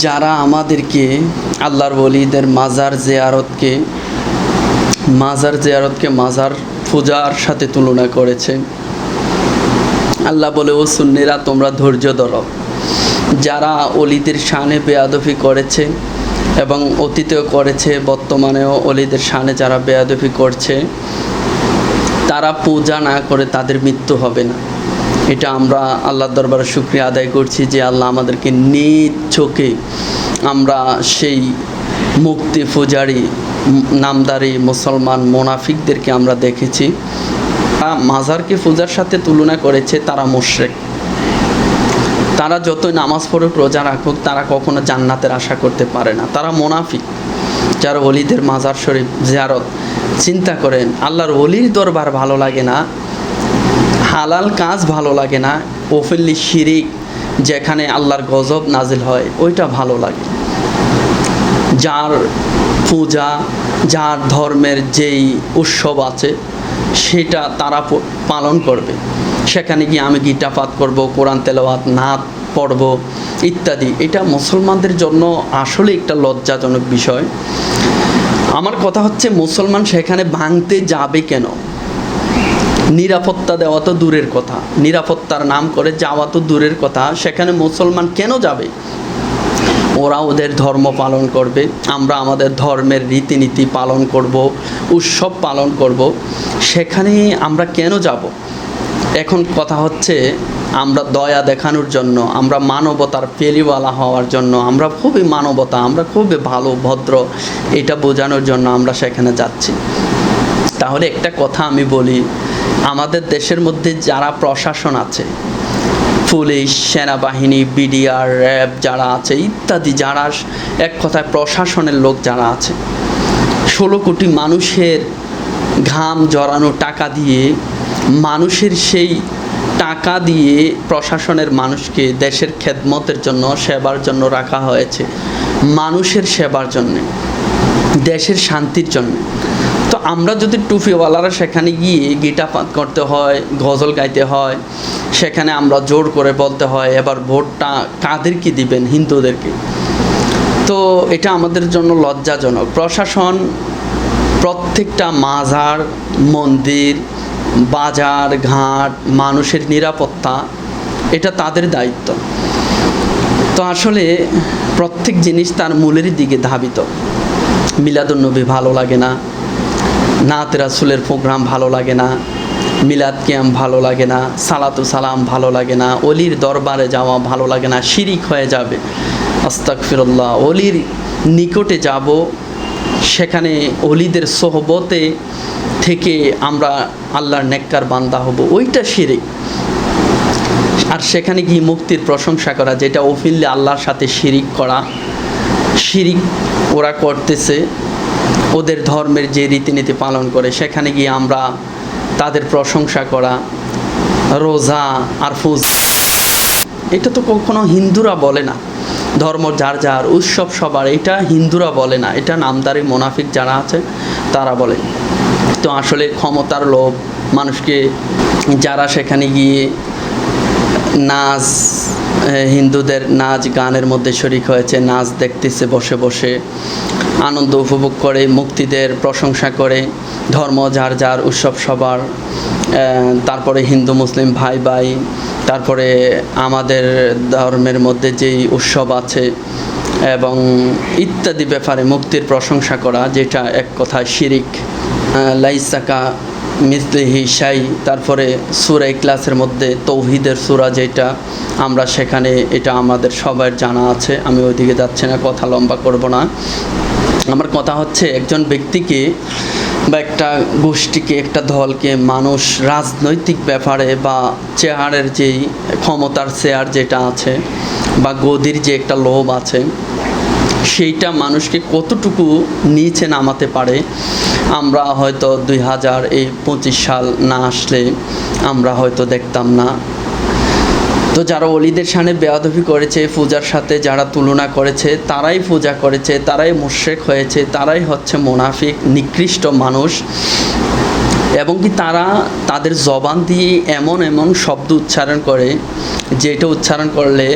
যারা আমাদেরকে আল্লাহর ওলিদের মাজার পূজার সাথে তুলনা করেছে। আল্লাহ বলে, ও সুন্নিরা তোমরা ধৈর্য ধরো। যারা অলিদের শানে বেয়াদফি করেছে এবং অতীতেও করেছে, বর্তমানেও অলিদের শানে যারা বেয়াদফি করছে, তারা পূজা না করে তাদের মৃত্যু হবে না। এটা আমরা আল্লাহর দরবারে শুকরিয়া আদায় করছি যে আল্লাহ আমাদেরকে নিজ চোখে আমরা সেই মুক্তি পূজারী নামদারি মুসলমান মুনাফিকদেরকে আমরা দেখেছি। মাজারকে পূজার সাথে তুলনা করেছে, তারা মুশরিক। তারা যতই নামাজ পড়ুক, রোজা রাখুক, তারা কখনো জান্নাতের আশা করতে পারে না। তারা মুনাফিক। যারা ওলিদের মাজার শরীফ জিয়ারত, চিন্তা করেন, আল্লাহর ওলির দরবার ভালো লাগে না, হালাল কাজ ভালো লাগে না, ওফিল্লি শিরিক যেখানে আল্লাহর গজব নাজিল হয় ওইটা ভালো লাগে। যার পূজা, যার ধর্মের যেই উৎসব আছে সেটা তারা পালন করবে। সেখানে গিয়ে আমি গীতা পাঠ করব, কোরআন তেলাওয়াত, নাত পড়ব ইত্যাদি। এটা মুসলমানদের জন্য আসলে একটা লজ্জাজনক বিষয়। আমার কথা হচ্ছে, মুসলমান সেখানে ভাঙতে যাবে কেন? নিরাপত্তা দেওয়া তো দূরের কথা, নিরাপত্তার নাম করে যাওয়া তো দূরের কথা, সেখানে মুসলমান কেন যাবে? ওরা ওদের ধর্ম পালন করবে, আমরা আমাদের ধর্মের রীতিনীতি পালন করব, উৎসব পালন করব, সেখানে আমরা কেন যাব? এখন কথা হচ্ছে, আমরা দয়া দেখানোর জন্য, আমরা মানবতার পেলিওয়ালা হওয়ার জন্য, আমরা খুবই মানবতা, আমরা খুবই ভালো ভদ্র, এটা বোঝানোর জন্য আমরা সেখানে যাচ্ছি। তাহলে একটা কথা আমি বলি, আমাদের দেশের মধ্যে যারা প্রশাসন আছে, পুলিশ, সেনাবাহিনী, বিডিআর, র্যাব যারা আছে ইত্যাদি, যারা এক কথায় প্রশাসনের লোক যারা আছে, 16 কোটি মানুষের ঘাম জড়ানো টাকা দিয়ে, মানুষের সেই টাকা দিয়ে প্রশাসনের মানুষকে দেশের খেদমতের জন্য, সেবার জন্য রাখা হয়েছে, মানুষের সেবার জন্যে, দেশের শান্তির জন্য। তো আমরা যদি টুপিওয়ালারা সেখানে গিয়ে গীতা পাঠ করতে হয়, গজল গাইতে হয়, সেখানে আমরা জোর করে বলতে হয় এবার ভোটটা কাদেরকে দিবেন? হিন্দুদেরকে। তো এটা আমাদের জন্য লজ্জাজনক। প্রশাসন প্রত্যেকটা মাজার, মন্দির, বাজার ঘাট, মানুষের নিরাপত্তা, এটা তাদের দায়িত্ব। তো আসলে প্রত্যেক জিনিস তার মূলের দিকে ধাবিত। মিলাদুন্নবী ভালো লাগে না, নাত রাসূলের প্রোগ্রাম ভালো লাগে না, মিলাদ কিয়াম ভালো লাগে না, সালাতু সালাম ভালো লাগে না, অলির দরবারে যাওয়া ভালো লাগে না, শিরিক হয়ে যাবে, আস্তাগফিরুল্লাহ। অলির নিকটে যাব, সেখানে অলিদের সোহবতে থেকে আমরা আল্লাহর নেককার বান্দা হব, ওইটা শিরিক। আর সেখানে গিয়ে মুক্তির প্রশংসা করা, যেটা ওফিল্লি আল্লাহর সাথে শিরিক করা, শিরিক ওরা করতেছে, ওদের ধর্মের যে রীতিনীতি পালন করে, সেখানে গিয়ে আমরা তাদের প্রশংসা করা, রোজা আর এটা তো কখনো হিন্দুরা বলে না। ধর্ম যার যার, উৎসব সবার, এটা হিন্দুরা বলে না, এটা নামদারি মুনাফিক যারা আছে তারা বলে। তো আসলে ক্ষমতার লোভ মানুষকে, যারা সেখানে গিয়ে নাচ, হিন্দুদের নাচ গানের মধ্যে শরিক হয়েছে, নাচ দেখতেছে বসে বসে, আনন্দ উপভোগ করে, মুক্তিদের প্রশংসা করে, ধর্ম যার যার, উৎসব সবার, তারপরে হিন্দু মুসলিম ভাই ভাই, তারপরে আমাদের ধর্মের মধ্যে যেই উৎসব আছে এবং ইত্যাদি ব্যাপারে মুক্তির প্রশংসা করা, যেটা এক কথায় শিরিক। লাইসাকা মিসলিহি শাই, তারপরে সূরা ইখলাসের মধ্যে তৌহিদের সূরা যেটা, আমরা সেখানে, এটা আমাদের সবার জানা আছে, আমি ওইদিকে যাচ্ছি না, কথা লম্বা করব না। আমার কথা হচ্ছে, একজন ব্যক্তিকে বা একটা গোষ্ঠীকে, একটা দলকে মানুষ রাজনৈতিক ব্যাপারে বা চেয়ারের যেই ক্ষমতার চেয়ার যেটা আছে বা গদির যে একটা লোভ আছে, সেইটা মানুষকে কতটুকু নিচে নামাতে পারে, আমরা হয়তো 2025 সাল না আসলে আমরা হয়তো দেখতাম না। তো যারা অলিদের শানে বেয়াদবি করেছে, পূজার সাথে যারা তুলনা করেছে, তারাই পূজা করেছে, তারাই মুশরিক হয়েছে, তারাই হচ্ছে মুনাফিক, নিকৃষ্ট মানুষ। এবং কি তারা তাদের জবান দিয়ে এমন এমন শব্দ উচ্চারণ করে, যেটা উচ্চারণ করলে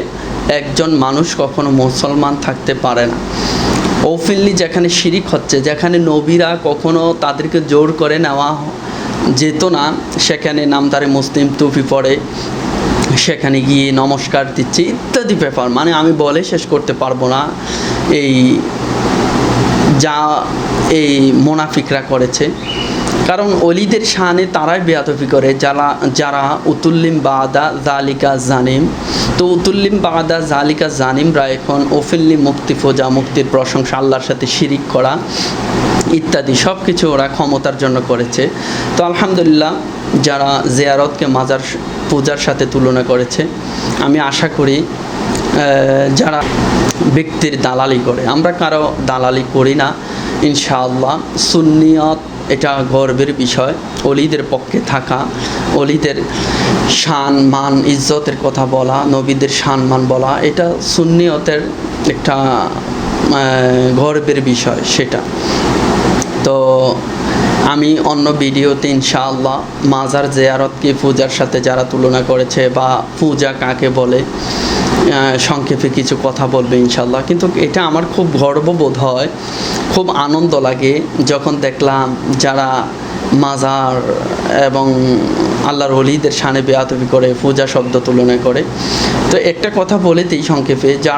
একজন মানুষ কখনো মুসলমান থাকতে পারে না। ওপেনলি যেখানে শিরিক হচ্ছে, যেখানে নবীরা কখনো তাদেরকে জোর করে নেওয়া যেত না, সেখানে নামধারী মুসলিম টুপি পরে সেখানে গিয়ে নমস্কার দিচ্ছে ইত্যাদি ব্যাপার, মানে আমি বলে শেষ করতে পারবো না এই যা এই মুনাফিকরা করেছে। কারণ অলিদের শানে তারাই বেয়াদবি করে যারা উতুল্লিম বাদা জালিকা জানিম। তো উতুল্লিম বাদা জালিকা জানিমরা এখন ওপেনলি মুক্তি খোঁজা, মুক্তির প্রশংসা, আল্লাহর সাথে শিরিক করা ইত্যাদি সব কিছু ওরা ক্ষমতার জন্য করেছে। তো আলহামদুলিল্লাহ, যারা জিয়ারতকে মাজার পূজার সাথে তুলনা করেছে, আমি আশা করি যারা ব্যক্তির দালালি করে, আমরা কারো দালালি করি না ইনশাআল্লাহ। সুন্নিয়ত এটা গর্বের বিষয়, অলিদের পক্ষে থাকা, অলিদের শান মান ইজ্জতের কথা বলা, নবীদের শান মান বলা, এটা সুন্নিয়তের একটা গর্বের বিষয় সেটা। তো আমি অন্য ভিডিওতে ইনশাআল্লাহ মাজার জিয়ারতকে পূজার সাথে যারা তুলনা করেছে বা পূজা কাকে বলে সংক্ষেপে কিছু কথা বলবে ইনশাআল্লাহ। কিন্তু এটা আমার খুব গর্ববোধ হয়, খুব আনন্দ লাগে যখন দেখলাম যারা মাজার এবং আল্লাহর ওলিদের শানে বেয়াদবি করে, পূজা শব্দ তুলনা করে। তো একটা কথা বলে দিই সংক্ষেপে, যারা